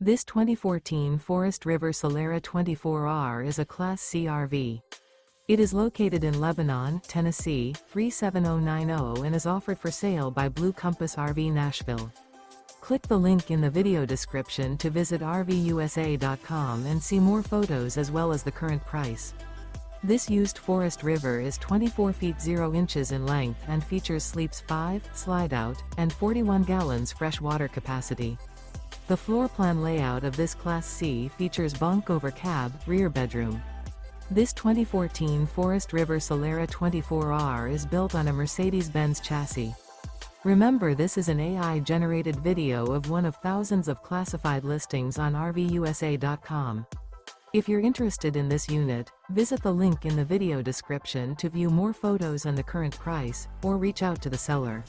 This 2014 Forest River Solera 24R is a Class C RV. It is located in Lebanon, Tennessee, 37090 and is offered for sale by Blue Compass RV Nashville. Click the link in the video description to visit RVUSA.com and see more photos as well as the current price. This used Forest River is 24 feet 0 inches in length and features sleeps 5, Slideout, and 41 gallons fresh water capacity. The floor plan layout of this Class C features bunk over cab, rear bedroom. This 2014 Forest River Solera 24R is built on a Mercedes Benz chassis. Remember, this is an AI-generated video of one of thousands of classified listings on RVUSA.com. If you're interested in this unit, visit the link in the video description to view more photos and the current price, or reach out to the seller.